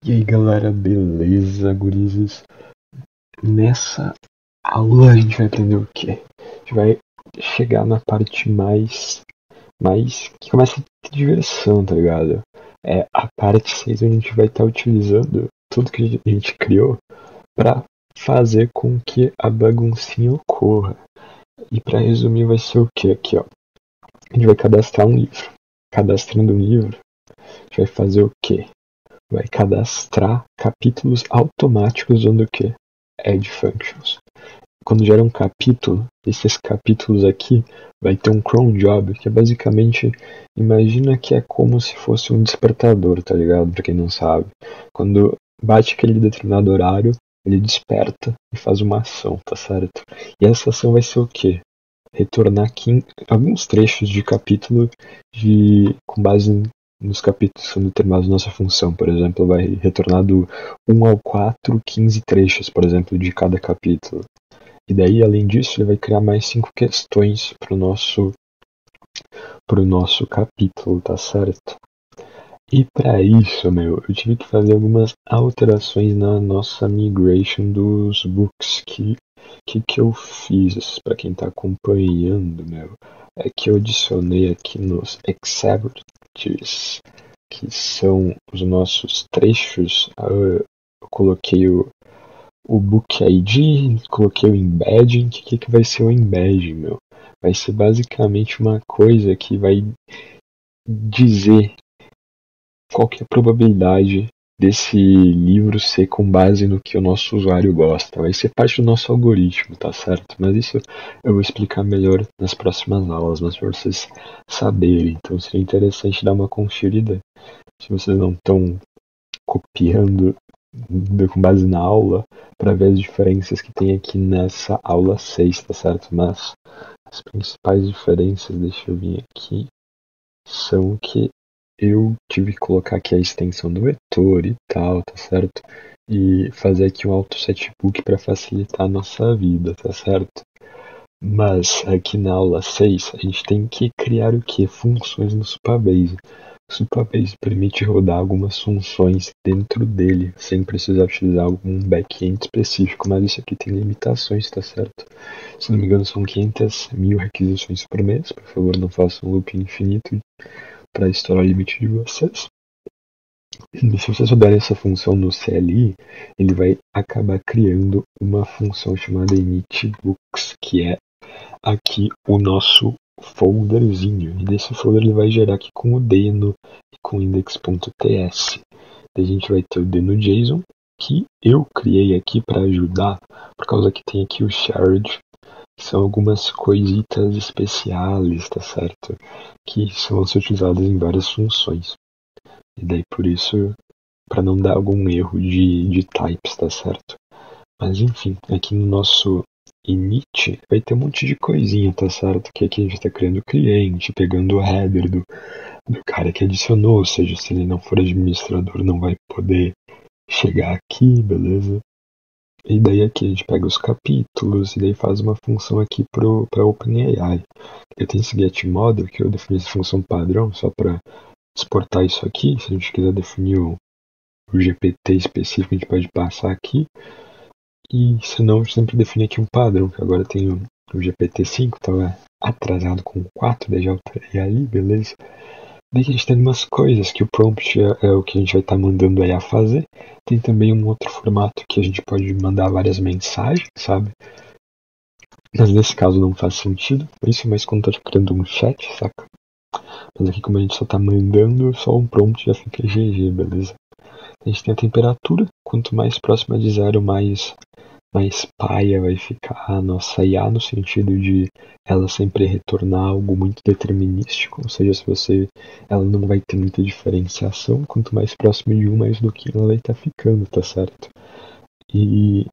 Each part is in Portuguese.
E aí galera, beleza, gurizes? Nessa aula a gente vai aprender o quê? A gente vai chegar na parte mais que começa a ter diversão, tá ligado? É a parte 6 onde a gente vai estar utilizando tudo que a gente criou para fazer com que a baguncinha ocorra. E para resumir vai ser o quê aqui, ó? A gente vai cadastrar um livro. Cadastrando um livro, a gente vai fazer o quê? Vai cadastrar capítulos automáticos usando o quê? Add functions. Quando gera um capítulo, esses capítulos aqui vai ter um cron job, que é basicamente, imagina que é como se fosse um despertador, tá ligado? Pra quem não sabe. Quando bate aquele determinado horário, ele desperta e faz uma ação, tá certo? E essa ação vai ser o quê? Retornar aqui alguns trechos de capítulo com base nos capítulos sendo determinados nossa função. Por exemplo, vai retornar do 1 ao 4, 15 trechos, por exemplo, de cada capítulo. E daí, além disso, ele vai criar mais 5 questões pro nosso capítulo, tá certo? E para isso, eu tive que fazer algumas alterações na nossa migration dos books. Que eu fiz, para quem tá acompanhando, é que eu adicionei aqui nos excerpts, que são os nossos trechos, eu coloquei o book ID, coloquei o embedding. O que vai ser o embedding, Vai ser basicamente uma coisa que vai dizer qual que é a probabilidade desse livro ser com base no que o nosso usuário gosta. Vai ser parte do nosso algoritmo, tá certo? Mas isso eu vou explicar melhor nas próximas aulas, mas para vocês saberem. Então seria interessante dar uma conferida se vocês não estão copiando com base na aula para ver as diferenças que tem aqui nessa aula 6, tá certo? Mas as principais diferenças, deixa eu vir aqui, são que eu tive que colocar aqui a extensão do vetor e tal, tá certo? E fazer aqui um auto setbook para facilitar a nossa vida, tá certo? Mas aqui na aula 6 a gente tem que criar o que? Funções no Supabase. O Supabase permite rodar algumas funções dentro dele, sem precisar utilizar algum back-end específico, mas isso aqui tem limitações, tá certo? Se não me engano são 500.000 requisições por mês, por favor não façam um loop infinito para estourar o limite de vocês. E se vocês souberem essa função no CLI, ele vai acabar criando uma função chamada initbooks, que é aqui o nosso folderzinho. E desse folder ele vai gerar aqui com o deno e com index.ts. A gente vai ter o deno.json, que eu criei aqui para ajudar, por causa que tem aqui o shared, que são algumas coisitas especiais, tá certo? Que vão ser utilizadas em várias funções. E daí por isso, para não dar algum erro de types, tá certo? Mas enfim, aqui no nosso init vai ter um monte de coisinha, tá certo? Que aqui a gente está criando o cliente, pegando o header do cara que adicionou, ou seja, se ele não for administrador não vai poder chegar aqui, beleza? E daí aqui a gente pega os capítulos e daí faz uma função aqui para OpenAI. Eu tenho esse getModel que eu defini essa função padrão só para exportar isso aqui. Se a gente quiser definir o GPT específico, a gente pode passar aqui. E se não, sempre define aqui um padrão, que agora tem o GPT-5, estava atrasado com o 4, daí já alterei ali, beleza? Daí a gente tem algumas coisas que o prompt é o que a gente vai estar mandando aí a fazer. Tem também um outro formato que a gente pode mandar várias mensagens, sabe? Mas nesse caso não faz sentido, isso é mais quando tá criando um chat, saca? Mas aqui como a gente só tá mandando, só um prompt já fica GG, beleza? A gente tem a temperatura, quanto mais próxima de zero, mais paia vai ficar a nossa IA, no sentido de ela sempre retornar algo muito determinístico, ou seja, ela não vai ter muita diferenciação, quanto mais próximo de um, mais do que ela vai estar ficando, tá certo? E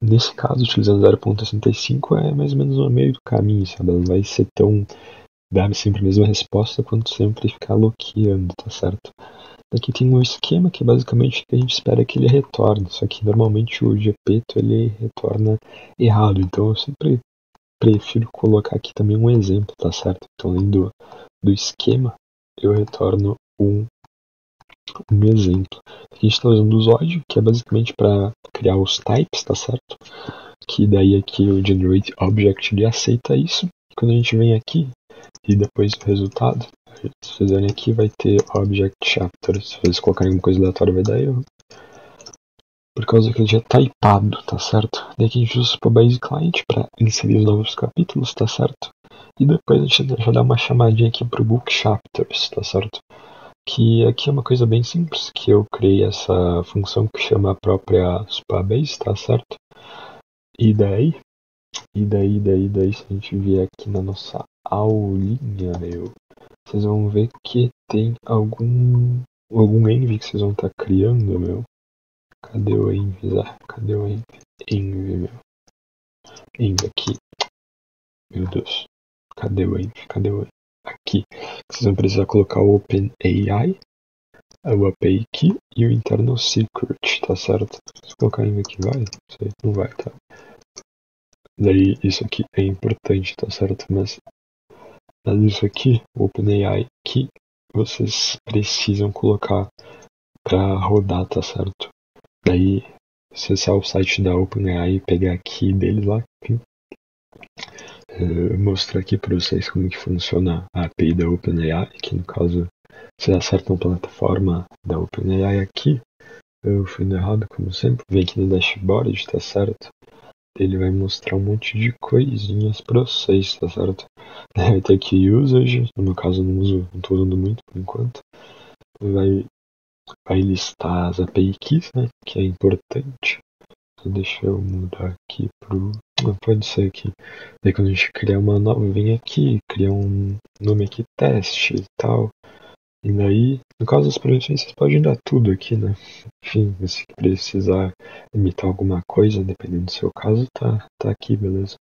nesse caso, utilizando 0.65 é mais ou menos no meio do caminho, sabe? Ela não vai ser tão dar sempre a mesma resposta quanto sempre ficar bloqueando, tá certo? Aqui tem um esquema que é basicamente o que a gente espera que ele retorne, só que normalmente o Gepeto ele retorna errado, então eu sempre prefiro colocar aqui também um exemplo, tá certo? Então além do esquema, eu retorno um exemplo. Aqui a gente está usando o Zoid, que é basicamente para criar os types, tá certo? Que daí aqui o Generate Object ele aceita isso. E quando a gente vem aqui e depois o resultado, se fizerem aqui vai ter Object Chapter. Se vocês colocarem alguma coisa aleatória vai dar erro. Por causa que ele já tá typado, tá certo? Daí aqui a gente usa o Base Client para inserir os novos capítulos, tá certo? E depois a gente já dá uma chamadinha aqui pro Book Chapters, tá certo? Que aqui é uma coisa bem simples, que eu criei essa função que chama a própria Supabase, tá certo? E daí, se a gente vier aqui na nossa aulinha, vocês vão ver que tem algum env que vocês vão estar criando, Cadê o env? Cadê o env? Env, Env aqui. Meu Deus. Cadê o env? Aqui. Vocês vão precisar colocar o OpenAI, o API Key e o internal secret, tá certo? Se colocar env aqui vai? Não sei, não vai, tá? Daí isso aqui é importante, tá certo? Mas isso aqui, o OpenAI Key, vocês precisam colocar para rodar, tá certo? Daí, acessar o site da OpenAI e pegar a key deles lá, enfim. Mostrar aqui para vocês como que funciona a API da OpenAI, que no caso, vocês acertam a plataforma da OpenAI aqui. Eu fui errado, como sempre. Vem aqui no dashboard, tá certo? Ele vai mostrar um monte de coisinhas para vocês, tá certo? Vai ter aqui usage, no meu caso não tô usando muito por enquanto. Vai listar as API keys, né? Que é importante. Então, deixa eu mudar aqui pro. Não pode ser aqui. Daí quando a gente criar uma nova, vem aqui, cria um nome aqui, teste e tal. E daí, no caso das permissões, vocês podem dar tudo aqui, né? Enfim, se precisar imitar alguma coisa, dependendo do seu caso, tá aqui, beleza?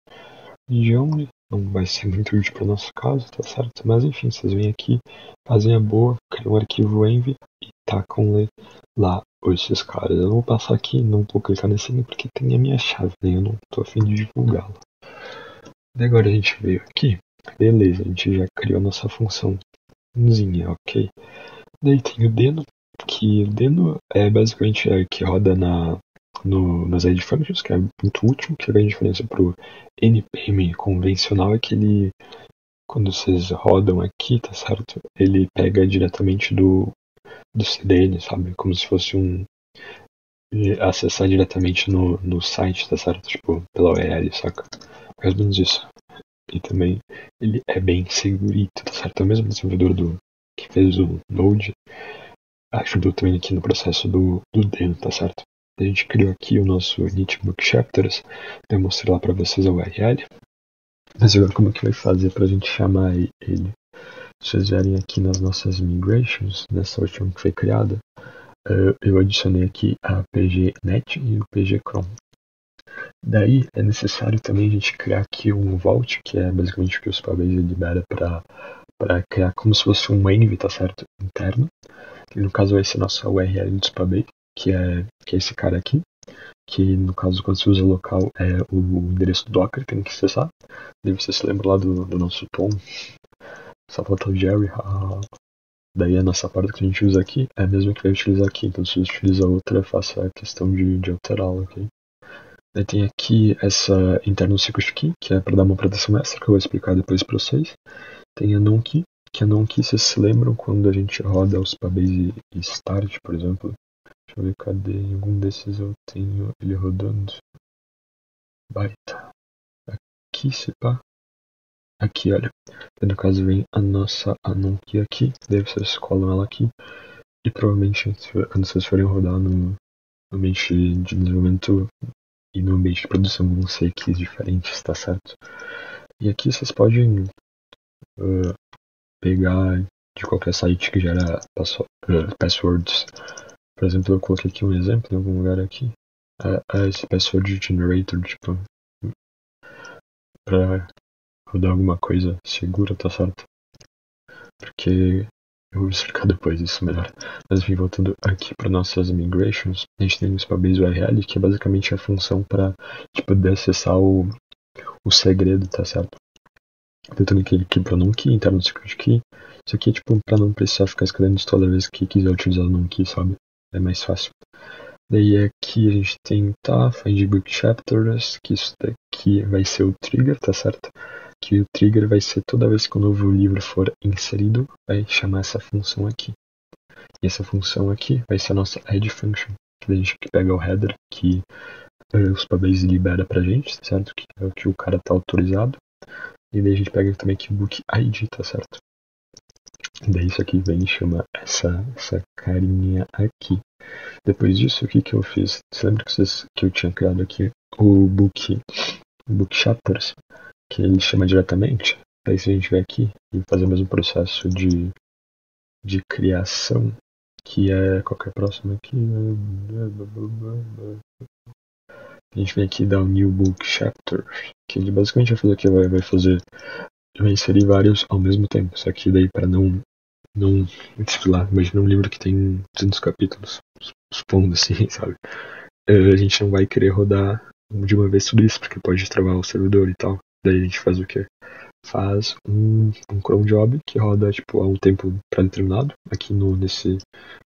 Idioma não vai ser muito útil para o nosso caso, tá certo? Mas enfim, vocês vêm aqui, fazem a boa, criam um arquivo env e tacam lá esses caras. Eu não vou passar aqui, não vou clicar nesse link porque tem a minha chave, né? Eu não tô a fim de divulgá-la. Daí agora a gente veio aqui, beleza, a gente já criou a nossa funçãozinha, ok? Daí tem o Deno, que o Deno é basicamente que roda nas Edge Functions, que é muito útil, que a grande diferença para o NPM convencional é que ele, quando vocês rodam aqui, tá certo? Ele pega diretamente do CDN, sabe? Como se fosse acessar diretamente no site, tá certo? Tipo, pela URL, saca? Mais ou menos isso. E também ele é bem segurito, tá certo? É o mesmo desenvolvedor que fez o Node ajudou também aqui no processo do Deno, tá certo? A gente criou aqui o nosso Notebook Chapters, eu mostrei lá para vocês a URL. Mas agora como é que vai fazer para a gente chamar ele? Se vocês vierem aqui nas nossas migrations, nessa última que foi criada, eu adicionei aqui a PGNet e o PGChrom. Daí é necessário também a gente criar aqui um Vault, que é basicamente o que o Supabase libera para criar como se fosse um env, tá certo? Interno. Que no caso vai ser nossa URL do Supabase, que é esse cara aqui. Que no caso quando você usa local é o endereço do Docker, tem que acessar. Daí você se lembra lá do nosso tom. Só falta o Jerry. Daí a nossa parte que a gente usa aqui é a mesma que vai utilizar aqui. Então se você utiliza outra, faça a questão de alterá-la, ok? Daí tem aqui essa internal secret key, que é para dar uma proteção extra, que eu vou explicar depois para vocês. Tem a non-key, que a non-key vocês se lembram quando a gente roda o Supabase start, por exemplo. Deixa eu ver, cadê? Em algum desses eu tenho ele rodando. Baita. Aqui, se pá. Aqui, olha. No caso vem a nossa non-key aqui. Daí vocês colam ela aqui. E provavelmente, quando vocês forem rodar no ambiente de desenvolvimento e no ambiente de produção, vão ser keys diferentes, tá certo? E aqui vocês podem pegar de qualquer site que gera passwords. Por exemplo, eu coloquei aqui um exemplo em algum lugar aqui. Esse password generator, tipo, pra rodar alguma coisa segura, tá certo? Porque eu vou explicar depois isso melhor. Mas enfim, voltando aqui para nossas migrations, a gente tem o Supabase URL, que é basicamente a função para poder acessar o segredo, tá certo? Tem também aqui para non key, interno do secret key. Isso aqui é tipo pra não precisar ficar escrevendo isso toda vez que quiser utilizar o non key, sabe? É mais fácil. Daí aqui a gente tem find book chapters, que isso daqui vai ser o trigger, tá certo? Que o trigger vai ser toda vez que um novo livro for inserido, vai chamar essa função aqui. E essa função aqui vai ser a nossa add function, que a gente pega o header que o Supabase libera pra gente, tá certo? Que é o que o cara tá autorizado. E daí a gente pega também aqui o book ID, tá certo? E daí isso aqui vem e chama essa carinha aqui. Depois disso, o que eu fiz? Você lembra que eu tinha criado aqui o book chapters, que ele chama diretamente? Daí se a gente vier aqui e fazer o mesmo processo de criação, que é qualquer próximo aqui, a gente vem aqui e dá o new book chapters, que ele basicamente vai fazer o que vai inserir vários ao mesmo tempo, só que daí para não sei lá, imagina um livro que tem 200 capítulos, supondo assim, sabe? A gente não vai querer rodar de uma vez tudo isso, porque pode travar o servidor e tal. Daí a gente faz o quê? Faz um cron job que roda tipo a um tempo pré-determinado. Aqui nesse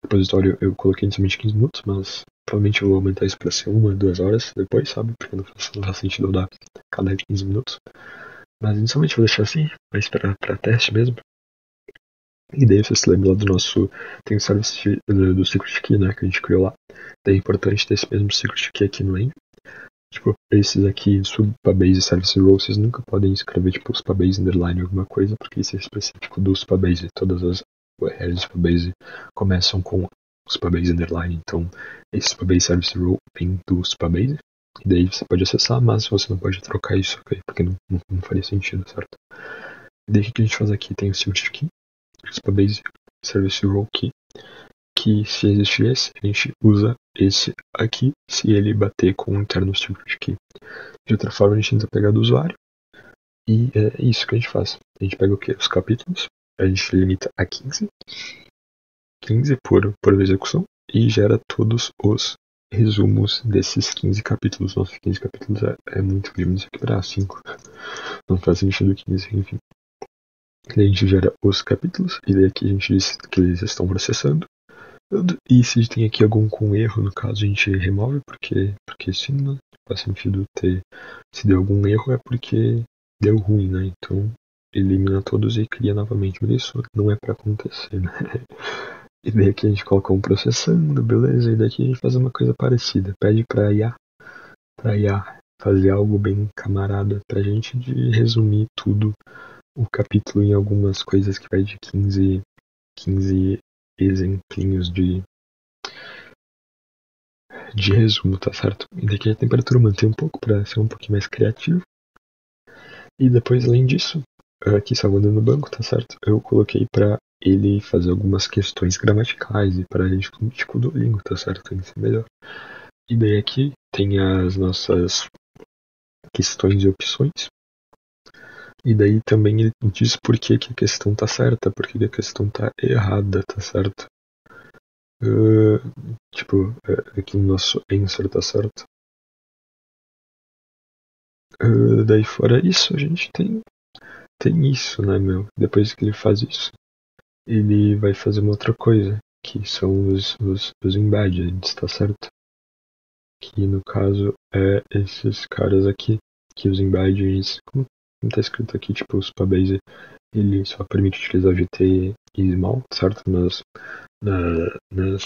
repositório eu coloquei inicialmente 15 minutos, mas provavelmente eu vou aumentar isso para ser 2 horas depois, sabe? Porque não faz sentido eu dar cada 15 minutos. Mas inicialmente eu vou deixar assim, vai esperar para teste mesmo. E daí você se lembra lá do nosso. Tem o service do secret key, né? Que a gente criou lá. Daí é importante ter esse mesmo secret key aqui no main. Tipo, esses aqui, Supabase Service Row, vocês nunca podem escrever tipo Supabase underline alguma coisa, porque isso é específico do Supabase. Todas as URLs do Supabase começam com Supabase underline. Então, esse Supabase Service Row vem do Supabase. E daí você pode acessar, mas você não pode trocar isso, ok? Porque não faria sentido, certo? E daí o que a gente faz aqui? Tem o secret key. Supabase Service Row Key, que se existir esse, a gente usa esse aqui se ele bater com o interno secret key. De outra forma, a gente tenta pegar do usuário e é isso que a gente faz. A gente pega o que? Os capítulos, a gente limita a 15 por execução e gera todos os resumos desses 15 capítulos. Nossa, 15 capítulos é muito grande, isso aqui para 5. Não faz sentido 15, enfim. Daí a gente gera os capítulos, e daí aqui a gente diz que eles estão processando. E se tem aqui algum com erro, no caso a gente remove, porque sim, né? Faz sentido ter. Se deu algum erro é porque deu ruim, né? Então elimina todos e cria novamente. Mas isso não é pra acontecer, né? E daí aqui a gente coloca um processando, beleza? E daqui a gente faz uma coisa parecida. Pede pra IA fazer algo bem camarada pra gente de resumir tudo o capítulo em algumas coisas que vai de 15 exemplinhos de resumo, tá certo? E daqui a temperatura mantém um pouco para ser um pouquinho mais criativo. E depois, além disso, aqui salvando no banco, tá certo? Eu coloquei para ele fazer algumas questões gramaticais e para a gente tipo Duolingo, tá certo? Isso é melhor. E daí aqui tem as nossas questões e opções. E daí também ele diz por que a questão tá certa, por que a questão tá errada, tá certo? Tipo, aqui no nosso answer, tá certo? Daí fora isso, a gente tem isso, né, meu? Depois que ele faz isso, ele vai fazer uma outra coisa, que são os embeds, tá certo? Que no caso é esses caras aqui, que os embeds, como tá escrito aqui, tipo, o Supabase, ele só permite utilizar GT e small, certo? Nas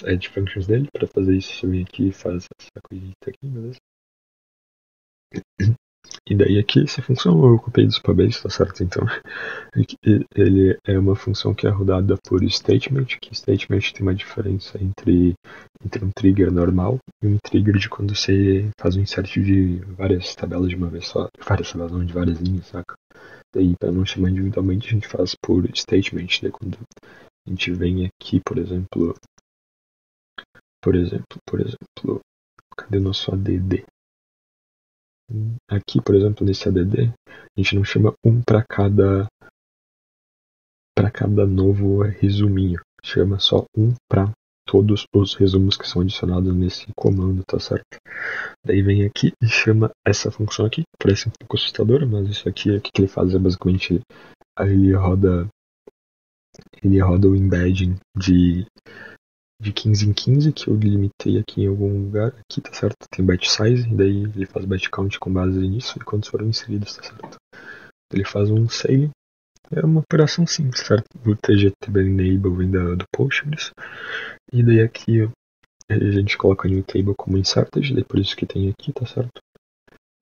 edge functions dele, para fazer isso, você vem aqui e faz essa coisa aqui, beleza? E daí aqui, essa função eu copiei do Supabase, tá certo? Então, ele é uma função que é rodada por statement, que statement tem uma diferença entre um trigger normal e um trigger de quando você faz um insert de várias tabelas de uma vez só, várias tabelas não, de várias linhas, saca? Daí, para não chamar individualmente, a gente faz por statement, daí quando a gente vem aqui, por exemplo, cadê o nosso ADD? Aqui, por exemplo, nesse ADD, a gente não chama um para cada novo resuminho. Chama só um para todos os resumos que são adicionados nesse comando, tá certo? Daí vem aqui e chama essa função aqui, parece um pouco assustadora, mas isso aqui, o que ele faz é basicamente, ele roda o embedding de 15 em 15, que eu limitei aqui em algum lugar, aqui, tá certo? Tem byte size, e daí ele faz byte count com base nisso, e quantos foram inseridos, tá certo? Ele faz um say, é uma operação simples, certo? O tgtb enable vem do Postgres, e daí aqui a gente coloca new table como inserted, daí por isso que tem aqui, tá certo?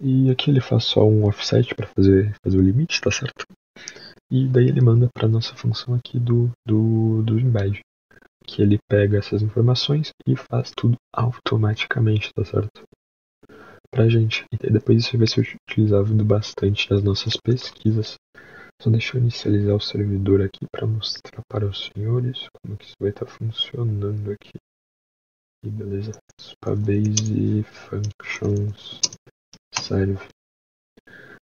E aqui ele faz só um offset para fazer o limite, tá certo? E daí ele manda para nossa função aqui do embed, que ele pega essas informações e faz tudo automaticamente, tá certo? Pra gente. E depois isso vai ser utilizado bastante nas nossas pesquisas. Só deixa eu inicializar o servidor aqui para mostrar para os senhores como que isso vai estar funcionando aqui. E beleza. Spabase functions serve.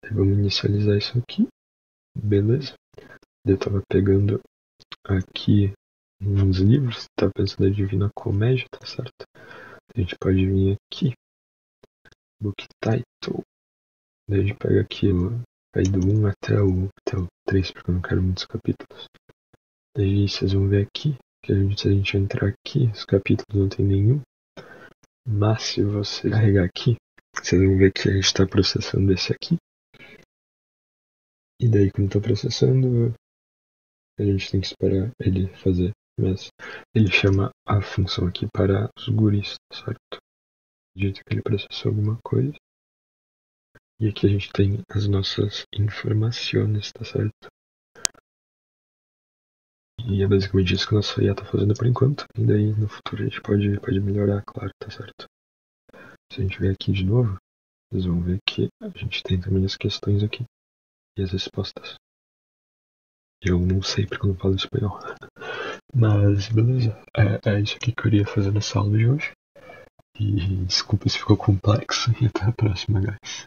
Aí vamos inicializar isso aqui. Beleza. Eu tava pegando aqui uns livros, tava pensando em Divina Comédia, tá certo? A gente pode vir aqui, book title, daí a gente pega aqui, vai do 1 até o 3, porque eu não quero muitos capítulos. Daí vocês vão ver aqui, que se a gente entrar aqui, os capítulos não tem nenhum, mas se você carregar aqui, vocês vão ver que a gente está processando esse aqui. E daí quando está processando, a gente tem que esperar ele fazer, mas ele chama a função aqui para os guris, certo? Dito que ele processou alguma coisa. E aqui a gente tem as nossas informações, tá certo? E é basicamente isso que a nossa IA tá fazendo por enquanto. E daí no futuro a gente pode melhorar, claro, tá certo? Se a gente vier aqui de novo, vocês vão ver que a gente tem também as questões aqui e as respostas. Eu não sei porque eu não falo espanhol. Mas beleza, é isso aqui que eu queria fazer nessa aula de hoje. E desculpa se ficou complexo e até a próxima, guys.